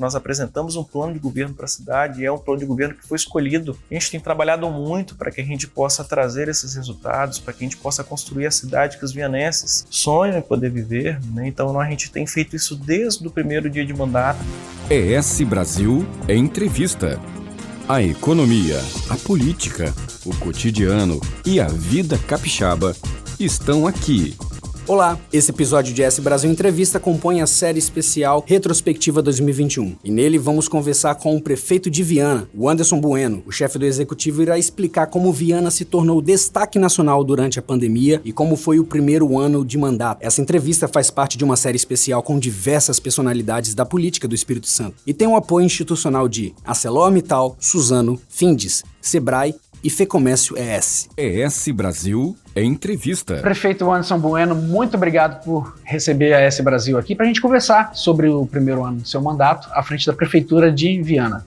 nós apresentamos um plano de governo para a cidade, e é um plano de governo que foi escolhido. A gente tem trabalhado muito para que a gente possa trazer esses resultados, para que a gente possa construir a cidade que os vianenses sonham em poder viver, né? Então a gente tem feito isso desde o primeiro dia de mandato. ES Brasil Entrevista. A economia, a política, o cotidiano e a vida capixaba estão aqui. Olá, esse episódio de ES Brasil Entrevista compõe a série especial Retrospectiva 2021. E nele vamos conversar com o prefeito de Viana, o Anderson Bueno. O chefe do executivo irá explicar como Viana se tornou destaque nacional durante a pandemia e como foi o primeiro ano de mandato. Essa entrevista faz parte de uma série especial com diversas personalidades da política do Espírito Santo e tem o apoio institucional de ArcelorMittal, Suzano, Findes, Sebrae e Fecomércio ES. ES Brasil Entrevista. Prefeito Anderson Bueno, muito obrigado por receber a ES Brasil aqui para a gente conversar sobre o primeiro ano do seu mandato à frente da Prefeitura de Viana.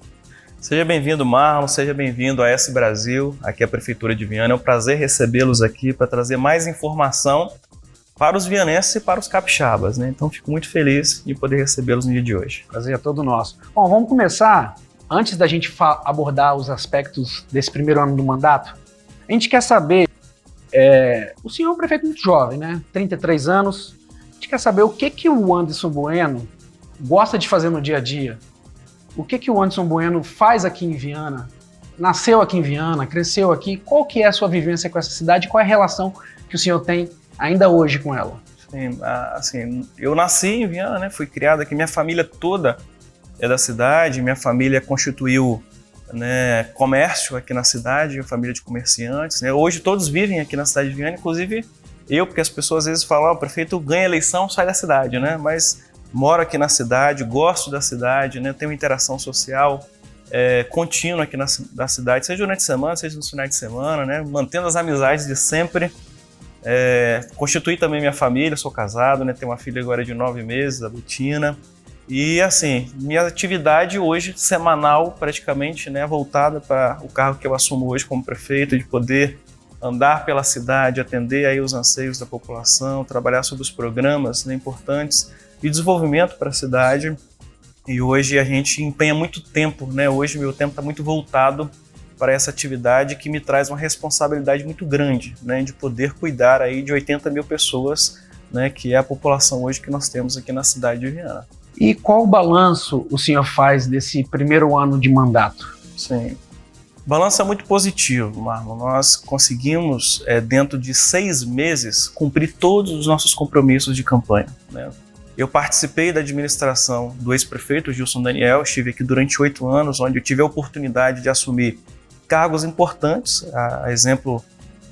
Seja bem-vindo, Marlon, seja bem-vindo à ES Brasil, aqui a Prefeitura de Viana. É um prazer recebê-los aqui para trazer mais informação para os vianenses e para os capixabas, né? Então fico muito feliz de poder recebê-los no dia de hoje. Prazer é todo nosso. Bom, vamos começar. Antes da gente abordar os aspectos desse primeiro ano do mandato, a gente quer saber, o senhor é um prefeito muito jovem, né? 33 anos, a gente quer saber o que o Anderson Bueno gosta de fazer no dia a dia, o que o Anderson Bueno faz aqui em Viana, nasceu aqui em Viana, cresceu aqui, qual que é a sua vivência com essa cidade, qual é a relação que o senhor tem ainda hoje com ela? Sim, assim, eu nasci em Viana, né? Fui criado aqui, minha família toda é da cidade, minha família constituiu, né, comércio aqui na cidade, família de comerciantes, né? Hoje todos vivem aqui na cidade de Viana, inclusive eu, porque as pessoas às vezes falam, o prefeito ganha eleição, sai da cidade, né? Mas moro aqui na cidade, gosto da cidade, né? Tenho interação social contínua aqui na cidade, seja durante a semana, seja nos finais de semana, né? Mantendo as amizades de sempre. Constituí também minha família, sou casado, né? Tenho uma filha agora de 9 meses, a Betina. E assim, minha atividade hoje, semanal praticamente, né, voltada para o cargo que eu assumo hoje como prefeito, de poder andar pela cidade, atender aí os anseios da população, trabalhar sobre os programas, né, importantes de desenvolvimento para a cidade. E hoje a gente empenha muito tempo, né, hoje meu tempo está muito voltado para essa atividade que me traz uma responsabilidade muito grande, né, de poder cuidar aí de 80 mil pessoas, né, que é a população hoje que nós temos aqui na cidade de Viana. E qual balanço o senhor faz desse primeiro ano de mandato? Sim, o balanço é muito positivo, Marlon. Nós conseguimos, dentro de 6 meses, cumprir todos os nossos compromissos de campanha, né? Eu participei da administração do ex-prefeito Gilson Daniel, estive aqui durante 8 anos, onde eu tive a oportunidade de assumir cargos importantes, a exemplo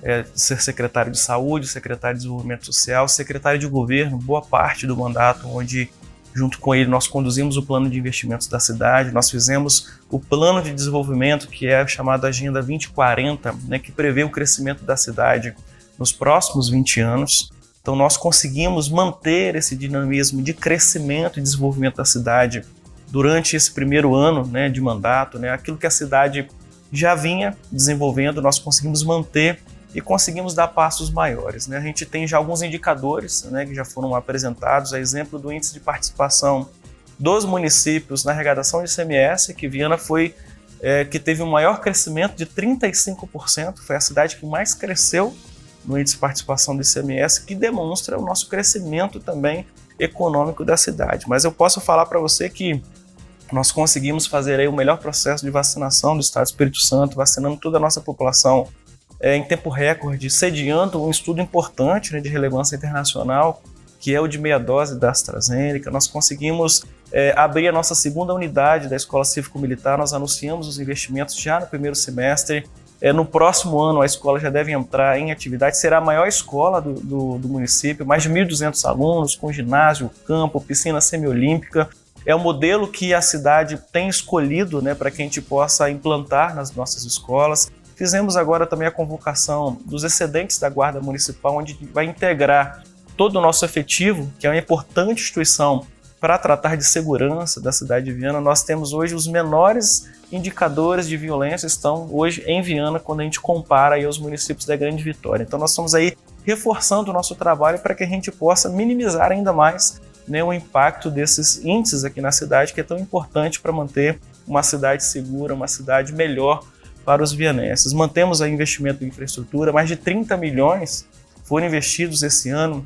de ser secretário de saúde, secretário de desenvolvimento social, secretário de governo, boa parte do mandato, onde junto com ele nós conduzimos o plano de investimentos da cidade, nós fizemos o plano de desenvolvimento que é chamado Agenda 2040, né, que prevê o crescimento da cidade nos próximos 20 anos. Então nós conseguimos manter esse dinamismo de crescimento e desenvolvimento da cidade durante esse primeiro ano, né, de mandato, né, aquilo que a cidade já vinha desenvolvendo, nós conseguimos manter e conseguimos dar passos maiores, né? A gente tem já alguns indicadores, né, que já foram apresentados, a exemplo do índice de participação dos municípios na arrecadação de ICMS, que Viana foi, que teve um maior crescimento de 35%, foi a cidade que mais cresceu no índice de participação do ICMS, que demonstra o nosso crescimento também econômico da cidade. Mas eu posso falar para você que nós conseguimos fazer aí o melhor processo de vacinação do Estado do Espírito Santo, vacinando toda a nossa população em tempo recorde, sediando um estudo importante, né, de relevância internacional, que é o de meia dose da AstraZeneca. Nós conseguimos abrir a nossa segunda unidade da Escola Cívico-Militar, nós anunciamos os investimentos já no primeiro semestre. No próximo ano a escola já deve entrar em atividade, será a maior escola do município, mais de 1.200 alunos, com ginásio, campo, piscina semiolímpica. É o modelo que a cidade tem escolhido, né, para que a gente possa implantar nas nossas escolas. Fizemos agora também a convocação dos excedentes da Guarda Municipal, onde vai integrar todo o nosso efetivo, que é uma importante instituição para tratar de segurança da cidade de Viana. Nós temos hoje os menores indicadores de violência estão hoje em Viana, quando a gente compara aí aos municípios da Grande Vitória. Então nós estamos aí reforçando o nosso trabalho para que a gente possa minimizar ainda mais né, o impacto desses índices aqui na cidade, que é tão importante para manter uma cidade segura, uma cidade melhor para os vianenses. Mantemos aí investimento em infraestrutura, mais de 30 milhões foram investidos esse ano,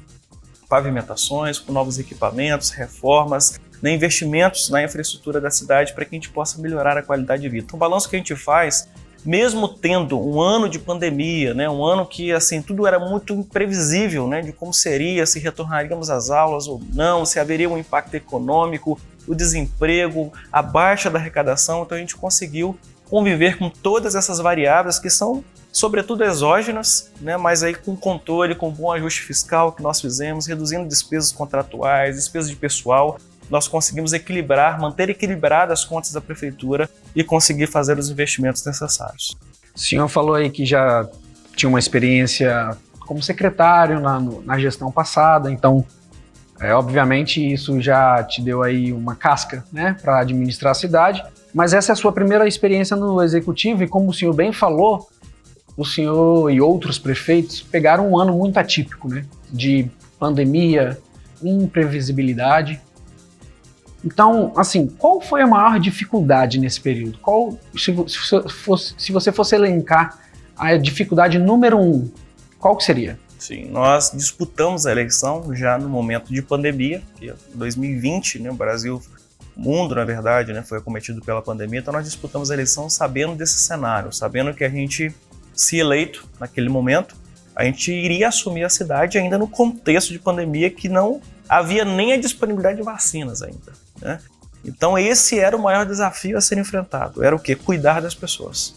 pavimentações, com novos equipamentos, reformas, né, investimentos na infraestrutura da cidade para que a gente possa melhorar a qualidade de vida. Então, o balanço que a gente faz, mesmo tendo um ano de pandemia, né, um ano que assim, tudo era muito imprevisível, né, de como seria, se retornaríamos às aulas ou não, se haveria um impacto econômico, o desemprego, a baixa da arrecadação, então a gente conseguiu conviver com todas essas variáveis que são, sobretudo, exógenas, né, mas aí com controle, com bom ajuste fiscal que nós fizemos, reduzindo despesas contratuais, despesas de pessoal, nós conseguimos equilibrar, manter equilibradas as contas da prefeitura e conseguir fazer os investimentos necessários. O senhor falou aí que já tinha uma experiência como secretário na gestão passada, então, obviamente, isso já te deu aí uma casca, né, para administrar a cidade, mas essa é a sua primeira experiência no executivo e, como o senhor bem falou, o senhor e outros prefeitos pegaram um ano muito atípico, né, de pandemia, imprevisibilidade. Então, assim, qual foi a maior dificuldade nesse período? Se você fosse elencar a dificuldade número 1, qual que seria? Sim, nós disputamos a eleição já no momento de pandemia, que em 2020, né, o mundo, na verdade, né, foi acometido pela pandemia, então nós disputamos a eleição sabendo desse cenário, sabendo que a gente, se eleito naquele momento, a gente iria assumir a cidade ainda no contexto de pandemia que não havia nem a disponibilidade de vacinas ainda, né? Então esse era o maior desafio a ser enfrentado, era o quê? Cuidar das pessoas.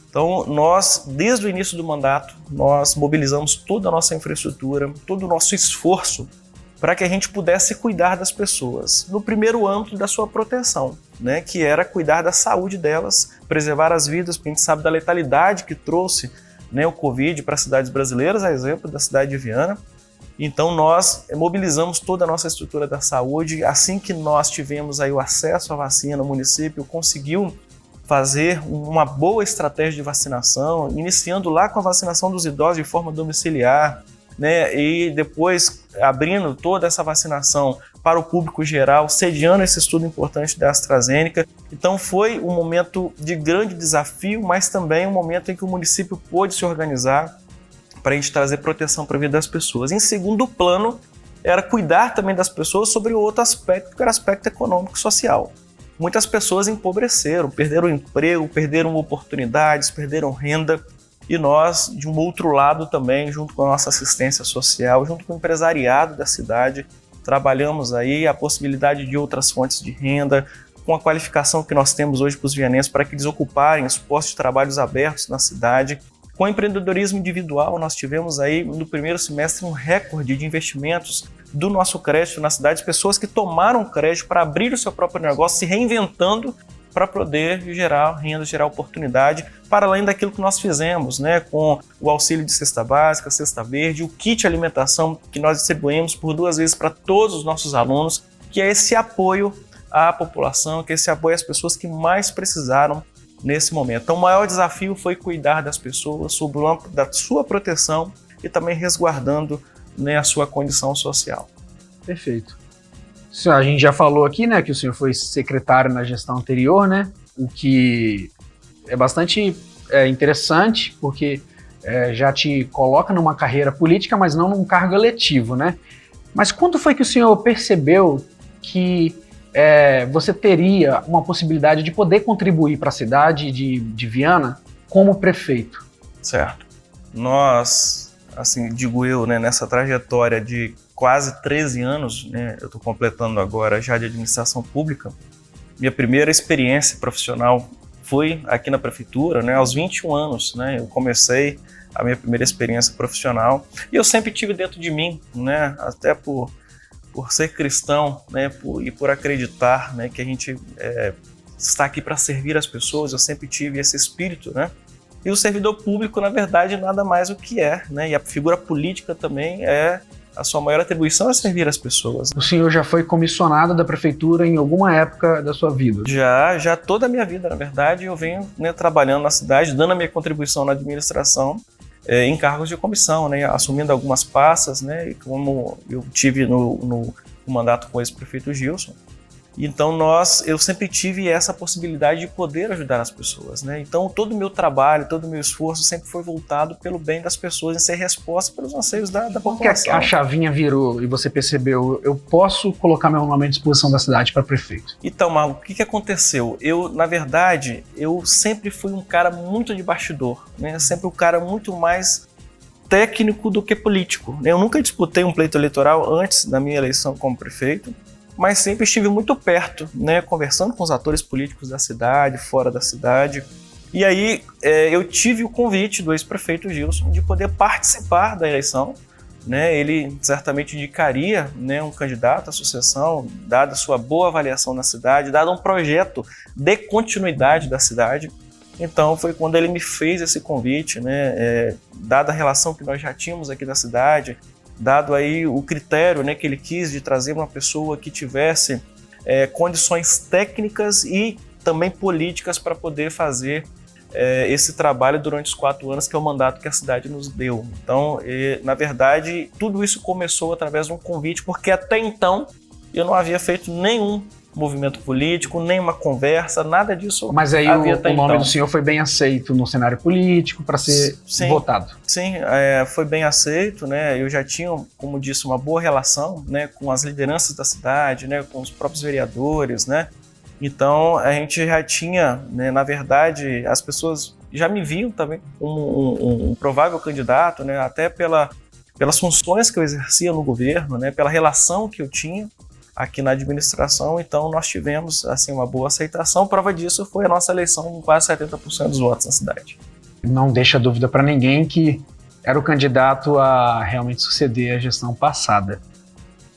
Então nós, desde o início do mandato, nós mobilizamos toda a nossa infraestrutura, todo o nosso esforço para que a gente pudesse cuidar das pessoas, no primeiro âmbito da sua proteção, né, que era cuidar da saúde delas, preservar as vidas, porque a gente sabe da letalidade que trouxe, né, o Covid para as cidades brasileiras, a exemplo da cidade de Viana. Então nós mobilizamos toda a nossa estrutura da saúde. Assim que nós tivemos aí o acesso à vacina, o município conseguiu fazer uma boa estratégia de vacinação, iniciando lá com a vacinação dos idosos de forma domiciliar, né, e depois abrindo toda essa vacinação para o público geral, sediando esse estudo importante da AstraZeneca. Então foi um momento de grande desafio, mas também um momento em que o município pôde se organizar para a gente trazer proteção para a vida das pessoas. Em segundo plano, era cuidar também das pessoas sobre o outro aspecto, que era o aspecto econômico e social. Muitas pessoas empobreceram, perderam emprego, perderam oportunidades, perderam renda, e nós, de um outro lado também, junto com a nossa assistência social, junto com o empresariado da cidade, trabalhamos aí a possibilidade de outras fontes de renda, com a qualificação que nós temos hoje para os vianenses, para que eles ocuparem os postos de trabalhos abertos na cidade. Com o empreendedorismo individual, nós tivemos aí no primeiro semestre um recorde de investimentos do nosso crédito na cidade, pessoas que tomaram crédito para abrir o seu próprio negócio, se reinventando para poder gerar renda, gerar oportunidade, para além daquilo que nós fizemos, né, com o auxílio de cesta básica, cesta verde, o kit alimentação que nós distribuímos por 2 vezes para todos os nossos alunos, que é esse apoio à população, que é esse apoio às pessoas que mais precisaram nesse momento. Então o maior desafio foi cuidar das pessoas, sob o âmbito da sua proteção e também resguardando, né, a sua condição social. Perfeito. A gente já falou aqui, né, que o senhor foi secretário na gestão anterior, né, o que é bastante interessante, porque já te coloca numa carreira política, mas não num cargo eletivo, né? Mas quando foi que o senhor percebeu que você teria uma possibilidade de poder contribuir para a cidade de Viana como prefeito? Certo. Nós, assim, digo eu, né, nessa trajetória de quase 13 anos, né, eu estou completando agora já de administração pública, minha primeira experiência profissional foi aqui na prefeitura, né, aos 21 anos, né, eu comecei a minha primeira experiência profissional e eu sempre tive dentro de mim, né, até por ser cristão, né, e por acreditar, né, que a gente está aqui para servir as pessoas, eu sempre tive esse espírito, né, e o servidor público, na verdade, nada mais o que né, e a figura política também a sua maior atribuição é servir as pessoas. O senhor já foi comissionado da prefeitura em alguma época da sua vida? Já toda a minha vida, na verdade, eu venho, né, trabalhando na cidade, dando a minha contribuição na administração, em cargos de comissão, né, assumindo algumas passas, né, e como eu tive no o mandato com o ex-prefeito Gilson. Então eu sempre tive essa possibilidade de poder ajudar as pessoas, né? Então todo o meu trabalho, todo o meu esforço sempre foi voltado pelo bem das pessoas, em ser resposta pelos anseios da população. Que a chavinha virou e você percebeu, eu posso colocar meu nome à disposição da cidade para prefeito? Então, Marlon, o que aconteceu? Na verdade, eu sempre fui um cara muito de bastidor, né? Sempre um cara muito mais técnico do que político. Eu nunca disputei um pleito eleitoral antes da minha eleição como prefeito, mas sempre estive muito perto, né, conversando com os atores políticos da cidade, fora da cidade. E aí eu tive o convite do ex-prefeito Gilson de poder participar da eleição, né? Ele certamente indicaria, né, um candidato à sucessão, dada a sua boa avaliação na cidade, dado um projeto de continuidade da cidade. Então foi quando ele me fez esse convite, né, dada a relação que nós já tínhamos aqui na cidade, dado aí o critério, né, que ele quis de trazer uma pessoa que tivesse condições técnicas e também políticas para poder fazer esse trabalho durante os 4 anos, que é o mandato que a cidade nos deu. Então, na verdade, tudo isso começou através de um convite, porque até então eu não havia feito nenhum movimento político, nenhuma conversa, nada disso. Mas aí o nome do senhor foi bem aceito no cenário político para ser votado? Sim, foi bem aceito, né? Eu já tinha, como disse, uma boa relação, né, com as lideranças da cidade, né, com os próprios vereadores, né? Então a gente já tinha, né, na verdade, as pessoas já me viam também como um provável candidato, né, até pelas funções que eu exercia no governo, né, pela relação que eu tinha aqui na administração. Então nós tivemos assim uma boa aceitação. Prova disso foi a nossa eleição com quase 70% dos votos na cidade. Não deixa dúvida para ninguém que era o candidato a realmente suceder a gestão passada.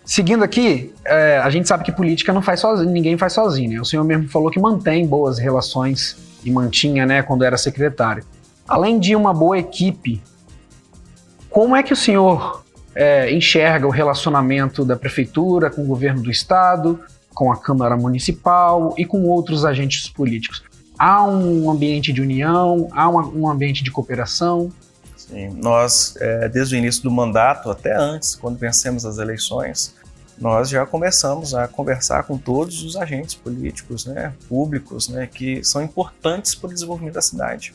Seguindo aqui, a gente sabe que política não faz sozinho, ninguém faz sozinho, né? O senhor mesmo falou que mantém boas relações e mantinha, né, quando era secretário. Além de uma boa equipe, como é que o senhor enxerga o relacionamento da prefeitura com o governo do estado, com a Câmara Municipal e com outros agentes políticos? Há um ambiente de união, há um ambiente de cooperação? Sim, nós, desde o início do mandato, até antes, quando vencemos as eleições, nós já começamos a conversar com todos os agentes políticos, né, públicos, né, que são importantes para o desenvolvimento da cidade.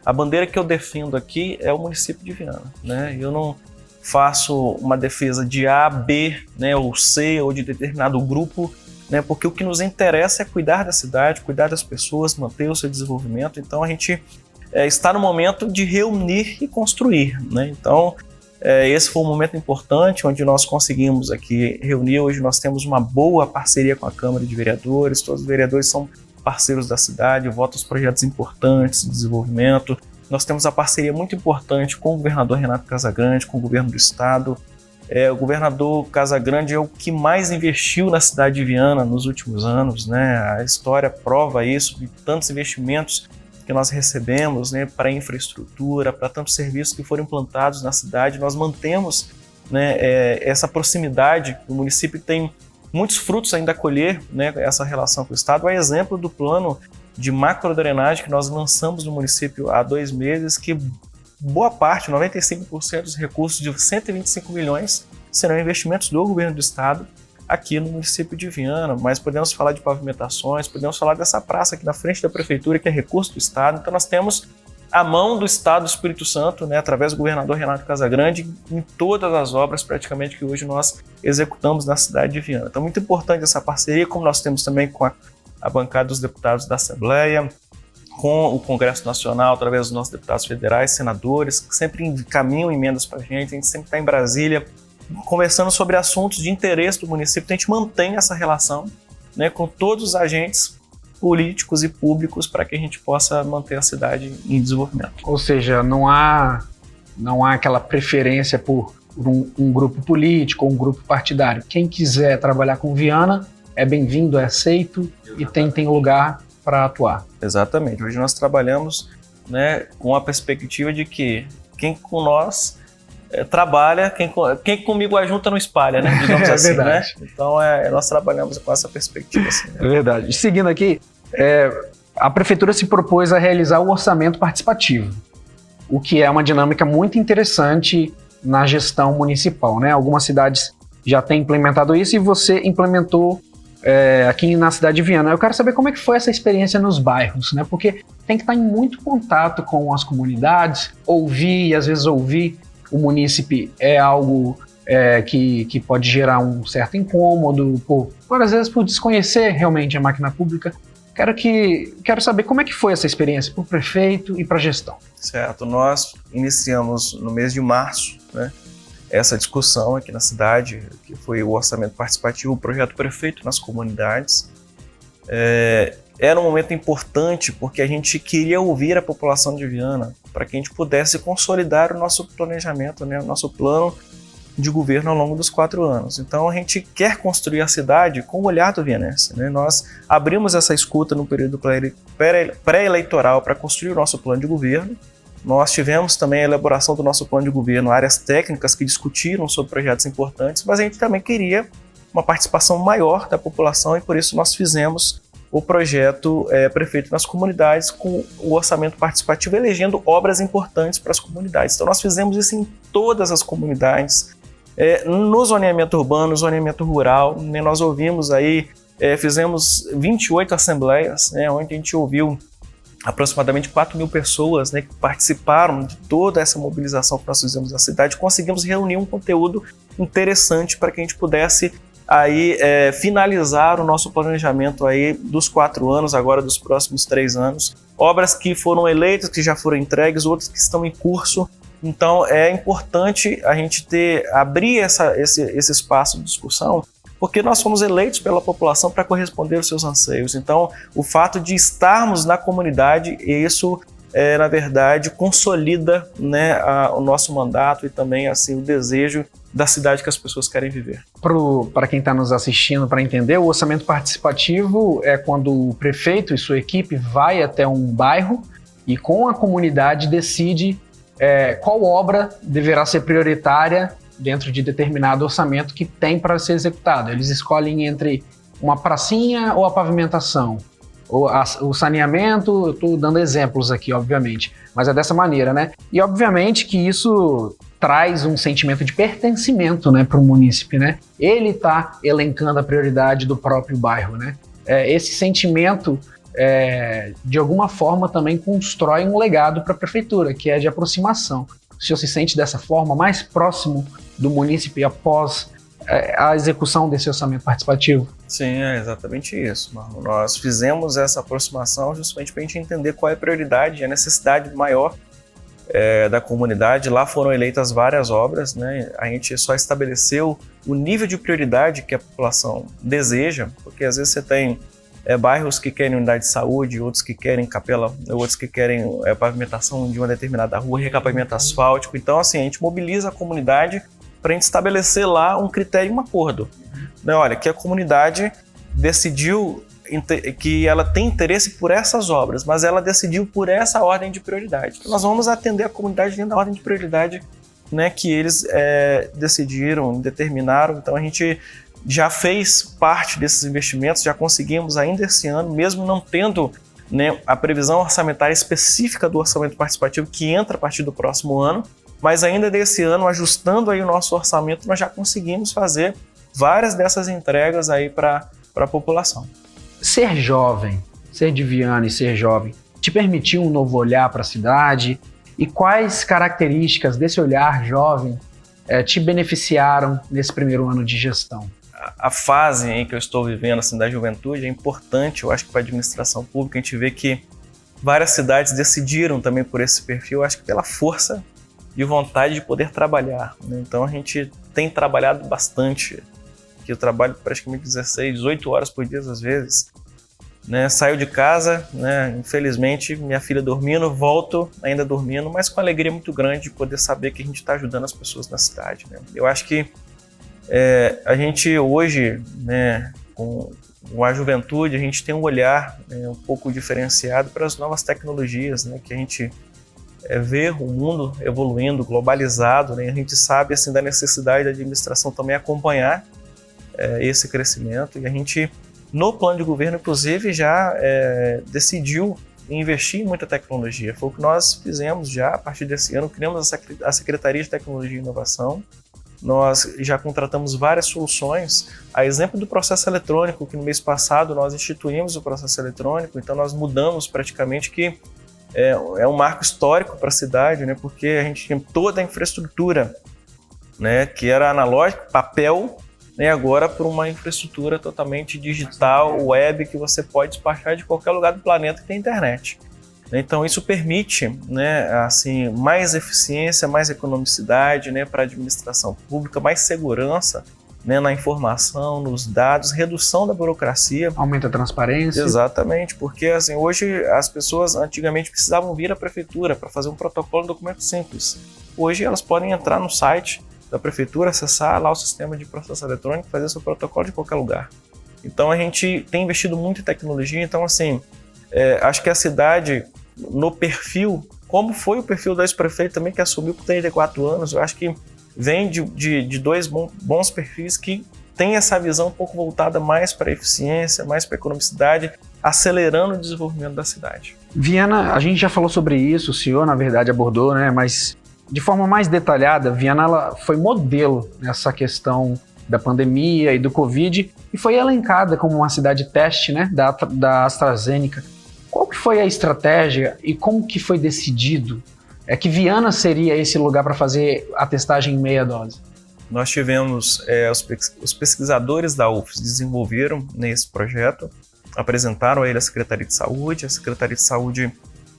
A bandeira que eu defendo aqui é o município de Viana, né? Eu não faço uma defesa de A, B, né, ou C, ou de determinado grupo, né, porque o que nos interessa é cuidar da cidade, cuidar das pessoas, manter o seu desenvolvimento. Então a gente está no momento de reunir e construir, né? Então esse foi um momento importante onde nós conseguimos aqui reunir. Hoje nós temos uma boa parceria com a Câmara de Vereadores, todos os vereadores são parceiros da cidade, votam os projetos importantes de desenvolvimento. Nós temos a parceria muito importante com o governador Renato Casagrande, com o governo do estado. O governador Casagrande é o que mais investiu na cidade de Viana nos últimos anos, né? A história prova isso, de tantos investimentos que nós recebemos, né, para infraestrutura, para tantos serviços que foram implantados na cidade. Nós mantemos, né, essa proximidade. O município tem muitos frutos ainda a colher, né, essa relação com o estado. É exemplo do plano de macrodrenagem que nós lançamos no município há 2 meses, que boa parte, 95% dos recursos de 125 milhões serão investimentos do governo do estado aqui no município de Viana. Mas podemos falar de pavimentações, podemos falar dessa praça aqui na frente da prefeitura, que é recurso do estado. Então nós temos a mão do estado do Espírito Santo, né, através do governador Renato Casagrande, em todas as obras praticamente que hoje nós executamos na cidade de Viana. Então muito importante essa parceria, como nós temos também com a bancada dos deputados da Assembleia, com o Congresso Nacional, através dos nossos deputados federais, senadores, que sempre encaminham emendas para a gente sempre está em Brasília, conversando sobre assuntos de interesse do município. Então a gente mantém essa relação, né, com todos os agentes políticos e públicos para que a gente possa manter a cidade em desenvolvimento. Ou seja, não há aquela preferência por um grupo político ou um grupo partidário. Quem quiser trabalhar com Viana é bem-vindo, é aceito e tem lugar para atuar. Exatamente. Hoje nós trabalhamos, né, com a perspectiva de que quem com nós trabalha, quem comigo ajunta não espalha, né? Digamos assim, verdade. Né? Então nós trabalhamos com essa perspectiva. Assim, né? É verdade. E seguindo aqui, a prefeitura se propôs a realizar o orçamento participativo, o que é uma dinâmica muito interessante na gestão municipal, né? Algumas cidades já tem implementado isso e você implementou aqui na cidade de Viana. Eu quero saber como é que foi essa experiência nos bairros, né? Porque tem que estar em muito contato com as comunidades, ouvir e às vezes ouvir o munícipe é algo que pode gerar um certo incômodo, às vezes por desconhecer realmente a máquina pública. Quero saber como é que foi essa experiência para o prefeito e para a gestão. Certo, nós iniciamos no mês de março, né, essa discussão aqui na cidade, que foi o orçamento participativo, o projeto prefeito nas comunidades. Era um momento importante porque a gente queria ouvir a população de Viana para que a gente pudesse consolidar o nosso planejamento, né, o nosso plano de governo ao longo dos 4 anos. Então a gente quer construir a cidade com o olhar do vianense, né? Nós abrimos essa escuta no período pré-eleitoral para construir o nosso plano de governo. Nós tivemos também a elaboração do nosso plano de governo, áreas técnicas que discutiram sobre projetos importantes, mas a gente também queria uma participação maior da população e por isso nós fizemos o projeto Prefeito nas Comunidades com o orçamento participativo, elegendo obras importantes para as comunidades. Então nós fizemos isso em todas as comunidades, no zoneamento urbano, zoneamento rural, né, nós ouvimos aí, fizemos 28 assembleias, né, onde a gente ouviu aproximadamente 4.000 pessoas, né, que participaram de toda essa mobilização que nós fizemos na cidade. Conseguimos reunir um conteúdo interessante para que a gente pudesse aí, finalizar o nosso planejamento aí dos 4 anos, agora dos próximos 3 anos. Obras que foram eleitas, que já foram entregues, outras que estão em curso. Então é importante a gente abrir esse espaço de discussão, porque nós fomos eleitos pela população para corresponder aos seus anseios. Então o fato de estarmos na comunidade, isso na verdade consolida, né, o nosso mandato e também assim, o desejo da cidade que as pessoas querem viver. Para quem está nos assistindo, para entender, o orçamento participativo é quando o prefeito e sua equipe vai até um bairro e com a comunidade decide qual obra deverá ser prioritária dentro de determinado orçamento que tem para ser executado. Eles escolhem entre uma pracinha ou a pavimentação, ou o saneamento. Eu estou dando exemplos aqui, obviamente, mas é dessa maneira, né? E obviamente que isso traz um sentimento de pertencimento, né, para o munícipe, né? Ele está elencando a prioridade do próprio bairro, né? Esse sentimento, de alguma forma, também constrói um legado para a prefeitura, que é de aproximação. O senhor se sente dessa forma, mais próximo do munícipe após a execução desse orçamento participativo? Sim, é exatamente isso, Marlon. Nós fizemos essa aproximação justamente para a gente entender qual é a prioridade e a necessidade maior da comunidade. Lá foram eleitas várias obras, né? A gente só estabeleceu o nível de prioridade que a população deseja, porque às vezes você tem bairros que querem unidade de saúde, outros que querem capela, outros que querem pavimentação de uma determinada rua, recapamento asfáltico. Então, assim, a gente mobiliza a comunidade para a gente estabelecer lá um critério, um acordo. Né? Olha, que a comunidade decidiu que ela tem interesse por essas obras, mas ela decidiu por essa ordem de prioridade. Então, nós vamos atender a comunidade dentro da ordem de prioridade, né, que eles decidiram, determinaram. Então, a gente já fez parte desses investimentos, já conseguimos ainda esse ano, mesmo não tendo, né, a previsão orçamentária específica do orçamento participativo que entra a partir do próximo ano, mas ainda desse ano, ajustando aí o nosso orçamento, nós já conseguimos fazer várias dessas entregas aí para a população. Ser jovem, ser de Viana e ser jovem, te permitiu um novo olhar para a cidade? E quais características desse olhar jovem te beneficiaram nesse primeiro ano de gestão? A fase em que eu estou vivendo, assim, da juventude, é importante, eu acho que para a administração pública. A gente vê que várias cidades decidiram também por esse perfil, eu acho que pela força de vontade de poder trabalhar, né? Então a gente tem trabalhado bastante, que eu trabalho praticamente 16, 18 horas por dia às vezes, né? Saio de casa, né? Infelizmente minha filha dormindo, volto ainda dormindo, mas com alegria muito grande de poder saber que a gente está ajudando as pessoas na cidade, né? Eu acho que a gente hoje, né, com a juventude, a gente tem um olhar, né, um pouco diferenciado para as novas tecnologias, né, que a gente vê o mundo evoluindo, globalizado, né, a gente sabe assim, da necessidade da administração também acompanhar esse crescimento, e a gente, no plano de governo, inclusive, já decidiu investir em muita tecnologia. Foi o que nós fizemos já a partir desse ano, criamos a Secretaria de Tecnologia e Inovação, nós já contratamos várias soluções, a exemplo do processo eletrônico, que no mês passado nós instituímos o processo eletrônico, então nós mudamos praticamente, que é um marco histórico para a cidade, né, porque a gente tinha toda a infraestrutura, né, que era analógica, papel, né, agora por uma infraestrutura totalmente digital, web, que você pode despachar de qualquer lugar do planeta que tem internet. Então isso permite, né, assim, mais eficiência, mais economicidade, né, para a administração pública, mais segurança, né, na informação, nos dados, redução da burocracia. Aumenta a transparência. Exatamente, porque assim, hoje as pessoas antigamente precisavam vir à prefeitura para fazer um protocolo de documento simples. Hoje elas podem entrar no site da prefeitura, acessar lá o sistema de processo eletrônico, fazer seu protocolo de qualquer lugar. Então a gente tem investido muito em tecnologia, então assim, acho que a cidade, no perfil, como foi o perfil do ex-prefeito também, que assumiu por 34 anos, eu acho que vem de dois bons perfis que têm essa visão um pouco voltada mais para a eficiência, mais para a economicidade, acelerando o desenvolvimento da cidade. Viana, a gente já falou sobre isso, o senhor na verdade abordou, né, mas de forma mais detalhada, Viana ela foi modelo nessa questão da pandemia e do Covid e foi elencada como uma cidade teste, né, da AstraZeneca. Qual que foi a estratégia e como que foi decidido que Viana seria esse lugar para fazer a testagem em meia dose? Nós tivemos, os pesquisadores da UFES desenvolveram nesse projeto, apresentaram a ele a Secretaria de Saúde, a Secretaria de Saúde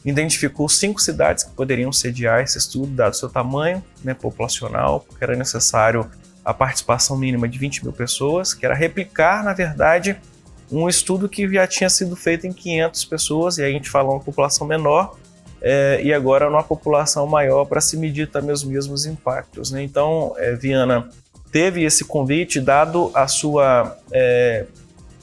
identificou 5 cidades que poderiam sediar esse estudo, dado o seu tamanho, né, populacional, porque era necessário a participação mínima de 20 mil pessoas, que era replicar, na verdade, um estudo que já tinha sido feito em 500 pessoas, e aí a gente fala uma população menor, e agora numa população maior para se medir também os mesmos impactos, né? Então, Viana teve esse convite, dado a sua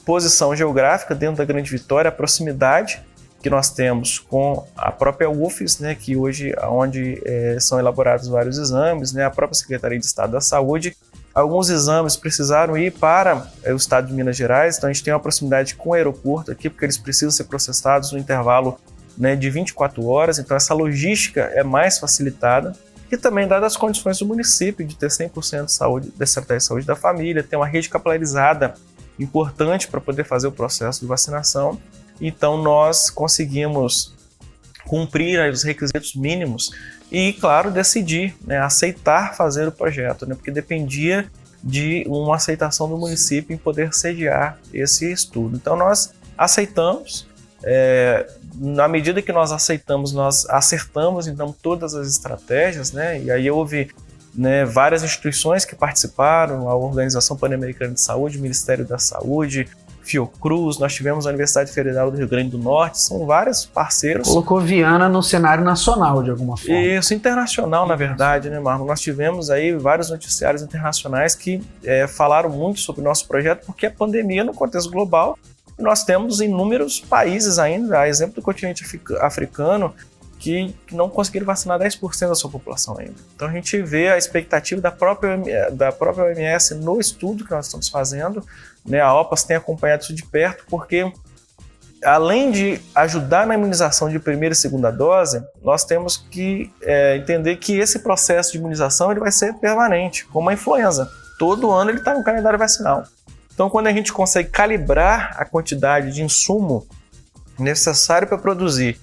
posição geográfica dentro da Grande Vitória, a proximidade que nós temos com a própria UFES, né, que hoje onde são elaborados vários exames, né, a própria Secretaria de Estado da Saúde. Alguns exames precisaram ir para o estado de Minas Gerais, então a gente tem uma proximidade com o aeroporto aqui, porque eles precisam ser processados no intervalo, né, de 24 horas, então essa logística é mais facilitada. E também, dadas as condições do município de ter 100% de saúde, da estratégia de saúde da família, ter uma rede capilarizada importante para poder fazer o processo de vacinação. Então nós conseguimos cumprir os requisitos mínimos e, claro, decidir, né, aceitar fazer o projeto, né, porque dependia de uma aceitação do município em poder sediar esse estudo. Então nós aceitamos, na medida que nós aceitamos, nós acertamos então todas as estratégias, né, e aí houve, né, várias instituições que participaram, a Organização Pan-Americana de Saúde, o Ministério da Saúde, Fiocruz, nós tivemos a Universidade Federal do Rio Grande do Norte, são vários parceiros. Colocou Viana no cenário nacional, de alguma forma. Isso, internacional, na verdade, né, Marlon? Nós tivemos aí vários noticiários internacionais que falaram muito sobre o nosso projeto, porque a pandemia, no contexto global, nós temos inúmeros países ainda, a exemplo do continente africano, que não conseguiram vacinar 10% da sua população ainda. Então a gente vê a expectativa da própria OMS no estudo que nós estamos fazendo, né? A OPAS tem acompanhado isso de perto, porque além de ajudar na imunização de primeira e segunda dose, nós temos que entender que esse processo de imunização ele vai ser permanente, como a influenza. Todo ano ele está no calendário vacinal. Então quando a gente consegue calibrar a quantidade de insumo necessário para produzir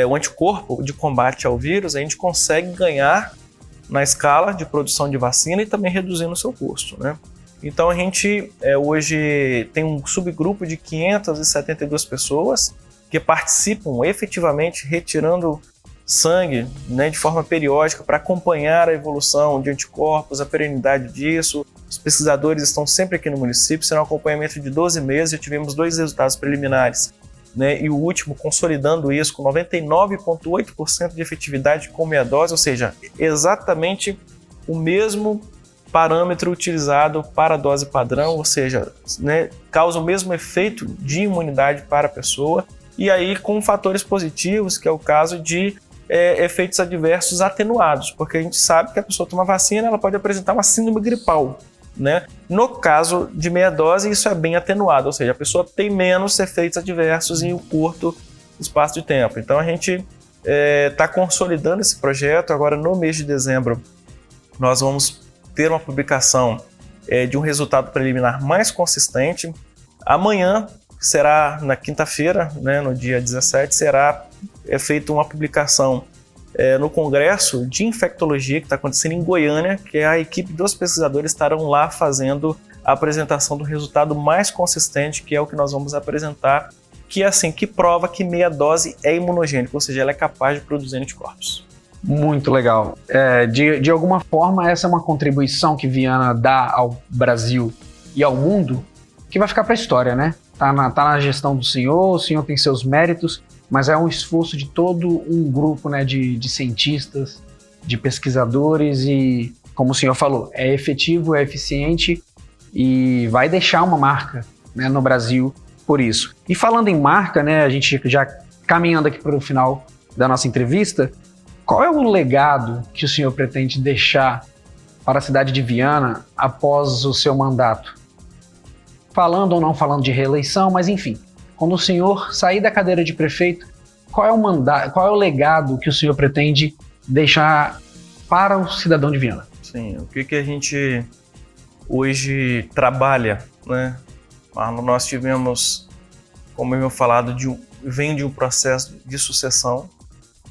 o anticorpo de combate ao vírus, a gente consegue ganhar na escala de produção de vacina e também reduzindo o seu custo, né? Então a gente hoje tem um subgrupo de 572 pessoas que participam efetivamente retirando sangue, né, de forma periódica para acompanhar a evolução de anticorpos, a perenidade disso. Os pesquisadores estão sempre aqui no município, será um acompanhamento de 12 meses, já tivemos 2 resultados preliminares, né, e o último consolidando isso com 99,8% de efetividade com meia dose, ou seja, exatamente o mesmo parâmetro utilizado para a dose padrão, ou seja, né, causa o mesmo efeito de imunidade para a pessoa, e aí com fatores positivos, que é o caso de efeitos adversos atenuados, porque a gente sabe que a pessoa toma vacina, ela pode apresentar uma síndrome gripal, né? No caso de meia dose, isso é bem atenuado, ou seja, a pessoa tem menos efeitos adversos em um curto espaço de tempo. Então a gente está consolidando esse projeto. Agora no mês de dezembro nós vamos ter uma publicação de um resultado preliminar mais consistente. Amanhã, será na quinta-feira, né, no dia 17, será feita uma publicação no Congresso de Infectologia, que está acontecendo em Goiânia, que a equipe dos pesquisadores estarão lá fazendo a apresentação do resultado mais consistente, que é o que nós vamos apresentar, que é assim, que prova que meia dose é imunogênica, ou seja, ela é capaz de produzir anticorpos. Muito legal. De alguma forma, essa é uma contribuição que Viana dá ao Brasil e ao mundo, que vai ficar para a história, né? Tá na gestão do senhor, o senhor tem seus méritos, mas é um esforço de todo um grupo, né, de cientistas, de pesquisadores e, como o senhor falou, é efetivo, é eficiente e vai deixar uma marca, né, no Brasil por isso. E falando em marca, né, a gente já caminhando aqui para o final da nossa entrevista, qual é o legado que o senhor pretende deixar para a cidade de Viana após o seu mandato? Falando ou não falando de reeleição, mas enfim, quando o senhor sair da cadeira de prefeito, qual é o legado que o senhor pretende deixar para o cidadão de Viana? Sim, o que a gente hoje trabalha, né? Nós tivemos, como eu falado, vem de um processo de sucessão,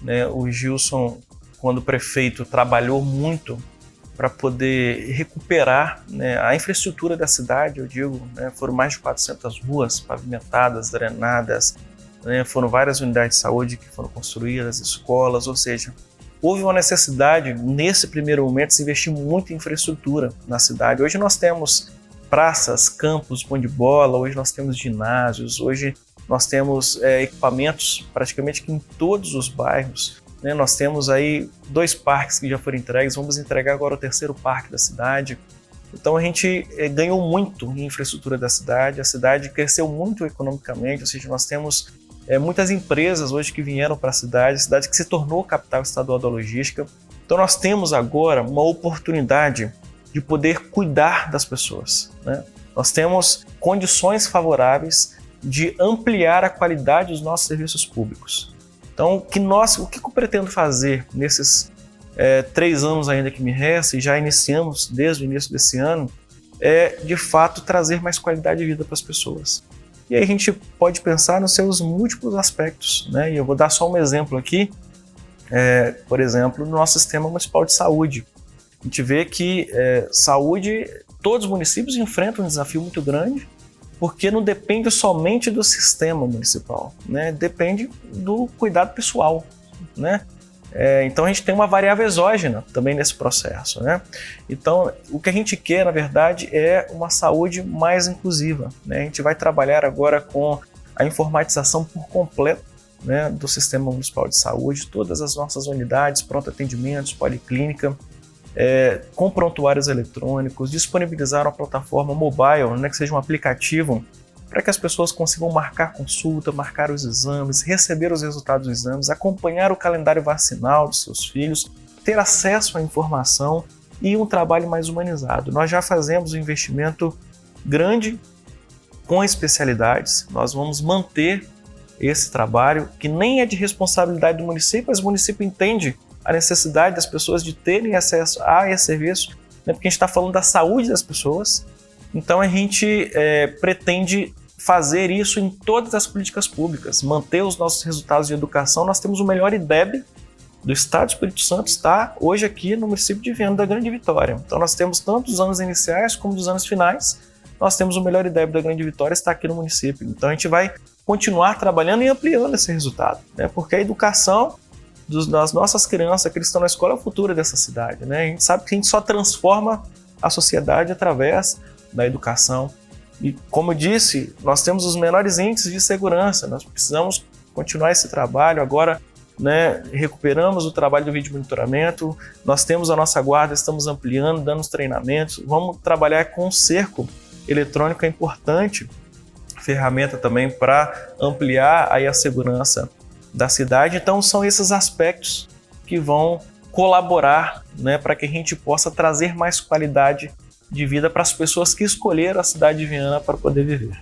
né? O Gilson, quando prefeito, trabalhou muito para poder recuperar, né, a infraestrutura da cidade, eu digo, né, foram mais de 400 ruas pavimentadas, drenadas, né, foram várias unidades de saúde que foram construídas, escolas, ou seja, houve uma necessidade, nesse primeiro momento, de se investir muito em infraestrutura na cidade. Hoje nós temos praças, campos, bom de bola, hoje nós temos ginásios, hoje nós temos equipamentos praticamente que em todos os bairros. Nós temos aí 2 parques que já foram entregues, vamos entregar agora o 3º parque da cidade. Então a gente ganhou muito em infraestrutura da cidade, a cidade cresceu muito economicamente, ou seja, nós temos muitas empresas hoje que vieram para a cidade que se tornou capital estadual da logística. Então nós temos agora uma oportunidade de poder cuidar das pessoas, né? Nós temos condições favoráveis de ampliar a qualidade dos nossos serviços públicos. Então, o que eu pretendo fazer nesses 3 anos ainda que me resta, e já iniciamos desde o início desse ano, é, de fato, trazer mais qualidade de vida para as pessoas. E aí a gente pode pensar nos seus múltiplos aspectos, né? E eu vou dar só um exemplo aqui, por exemplo, no nosso sistema municipal de saúde. A gente vê que saúde, todos os municípios enfrentam um desafio muito grande, porque não depende somente do sistema municipal, né? Depende do cuidado pessoal, né? Então a gente tem uma variável exógena também nesse processo, né? Então o que a gente quer, na verdade, é uma saúde mais inclusiva, né? A gente vai trabalhar agora com a informatização por completo, né, do sistema municipal de saúde, todas as nossas unidades, pronto atendimentos, policlínica, com prontuários eletrônicos, disponibilizar uma plataforma mobile, né, que seja um aplicativo para que as pessoas consigam marcar consulta, marcar os exames, receber os resultados dos exames, acompanhar o calendário vacinal dos seus filhos, ter acesso à informação e um trabalho mais humanizado. Nós já fazemos um investimento grande com especialidades, nós vamos manter esse trabalho, que nem é de responsabilidade do município, mas o município entende a necessidade das pessoas de terem acesso a esse serviço, né, porque a gente está falando da saúde das pessoas. Então a gente pretende fazer isso em todas as políticas públicas, manter os nossos resultados de educação. Nós temos o melhor IDEB do Estado do Espírito Santo, está hoje aqui no município de Viana da Grande Vitória. Então nós temos tanto os anos iniciais como dos anos finais, nós temos o melhor IDEB da Grande Vitória, está aqui no município. Então a gente vai continuar trabalhando e ampliando esse resultado, né? Porque a educação das nossas crianças que estão na escola é o futuro dessa cidade, né? A gente sabe que a gente só transforma a sociedade através da educação. E, como eu disse, nós temos os menores índices de segurança, nós precisamos continuar esse trabalho. Agora, né, recuperamos o trabalho do vídeo monitoramento, nós temos a nossa guarda, estamos ampliando, dando os treinamentos, vamos trabalhar com o cerco eletrônico, é importante, ferramenta também para ampliar aí a segurança da cidade. Então são esses aspectos que vão colaborar, né, para que a gente possa trazer mais qualidade de vida para as pessoas que escolheram a cidade de Viana para poder viver.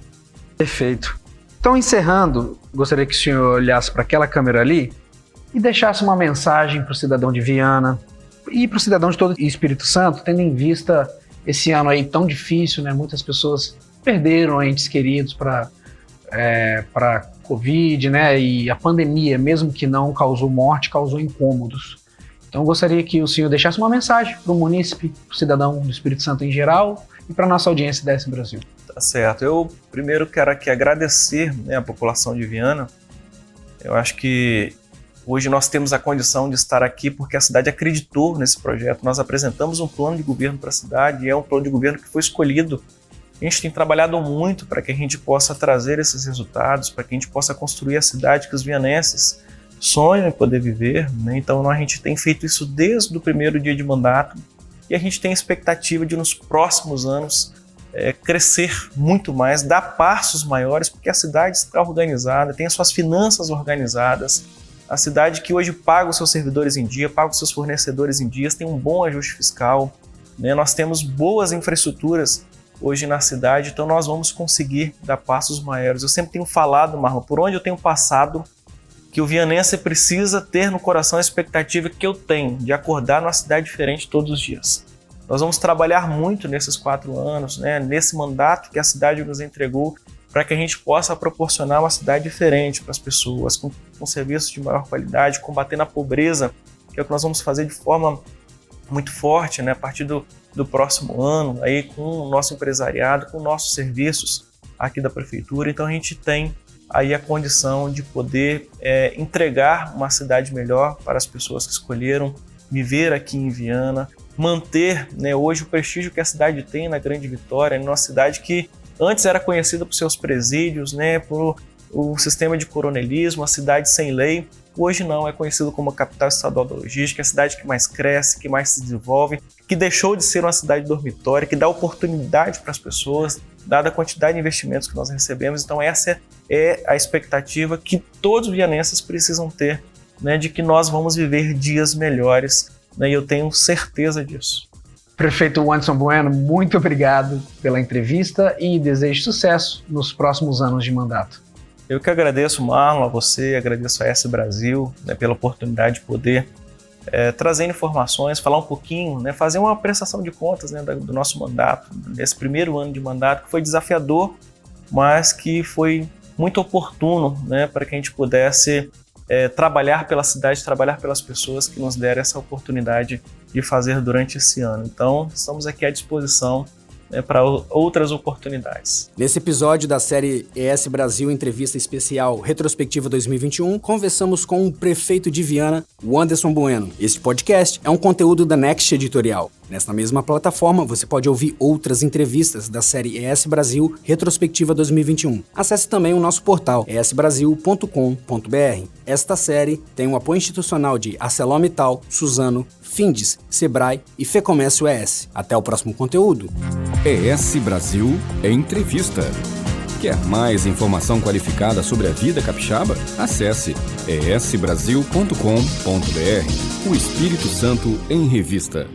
Perfeito. Então, encerrando, gostaria que o senhor olhasse para aquela câmera ali e deixasse uma mensagem para o cidadão de Viana, E para o cidadão de todo o Espírito Santo, tendo em vista esse ano aí tão difícil, né? Muitas pessoas perderam entes queridos para Covid, né? E a pandemia, mesmo que não causou morte, causou incômodos. Então eu gostaria que o senhor deixasse uma mensagem para o munícipe, para o cidadão do Espírito Santo em geral e para a nossa audiência da S Brasil. Tá certo. Eu primeiro quero aqui agradecer, né, a população de Viana. Eu acho que hoje nós temos a condição de estar aqui porque a cidade acreditou nesse projeto. Nós apresentamos um plano de governo para a cidade e é um plano de governo que foi escolhido. A gente tem trabalhado muito para que a gente possa trazer esses resultados, para que a gente possa construir a cidade que os vianenses sonham em poder viver, né? Então a gente tem feito isso desde o primeiro dia de mandato e a gente tem a expectativa de nos próximos anos crescer muito mais, dar passos maiores, porque a cidade está organizada, tem as suas finanças organizadas, a cidade que hoje paga os seus servidores em dia, paga os seus fornecedores em dias, tem um bom ajuste fiscal, né? Nós temos boas infraestruturas hoje na cidade, então nós vamos conseguir dar passos maiores. Eu sempre tenho falado, Marlon, por onde eu tenho passado, que o vianense precisa ter no coração a expectativa que eu tenho de acordar numa cidade diferente todos os dias. Nós vamos trabalhar muito nesses 4 anos, né, nesse mandato que a cidade nos entregou, para que a gente possa proporcionar uma cidade diferente para as pessoas, com serviços de maior qualidade, combatendo a pobreza, que é o que nós vamos fazer de forma muito forte, né, a partir do próximo ano, aí, com o nosso empresariado, com nossos serviços aqui da Prefeitura. Então a gente tem aí a condição de poder entregar uma cidade melhor para as pessoas que escolheram viver aqui em Viana, manter, né, hoje o prestígio que a cidade tem na Grande Vitória, em uma cidade que antes era conhecida por seus presídios, né, por o sistema de coronelismo, a cidade sem lei. Hoje não, é conhecido como a capital estadual da logística, a cidade que mais cresce, que mais se desenvolve, que deixou de ser uma cidade dormitória, que dá oportunidade para as pessoas, dada a quantidade de investimentos que nós recebemos. Então essa é a expectativa que todos os vianenses precisam ter, né, de que nós vamos viver dias melhores, né, e eu tenho certeza disso. Prefeito Wanderson Bueno, muito obrigado pela entrevista e desejo sucesso nos próximos anos de mandato. Eu que agradeço, Marlon, a você, agradeço a S Brasil, né, pela oportunidade de poder trazer informações, falar um pouquinho, né, fazer uma prestação de contas, né, do nosso mandato, nesse primeiro ano de mandato, que foi desafiador, mas que foi muito oportuno, né, para que a gente pudesse trabalhar pela cidade, trabalhar pelas pessoas que nos deram essa oportunidade de fazer durante esse ano. Então, estamos aqui à disposição, né, para outras oportunidades. Nesse episódio da série ES Brasil Entrevista Especial Retrospectiva 2021, conversamos com o prefeito de Viana, Wanderson Bueno. Este podcast é um conteúdo da Next Editorial. Nesta mesma plataforma, você pode ouvir outras entrevistas da série ES Brasil Retrospectiva 2021. Acesse também o nosso portal esbrasil.com.br. Esta série tem o apoio institucional de ArcelorMittal, Suzano, Findes, Sebrae e Fecomércio ES. Até o próximo conteúdo. ES Brasil Entrevista. Quer mais informação qualificada sobre a vida capixaba? Acesse esbrasil.com.br. O Espírito Santo em Revista.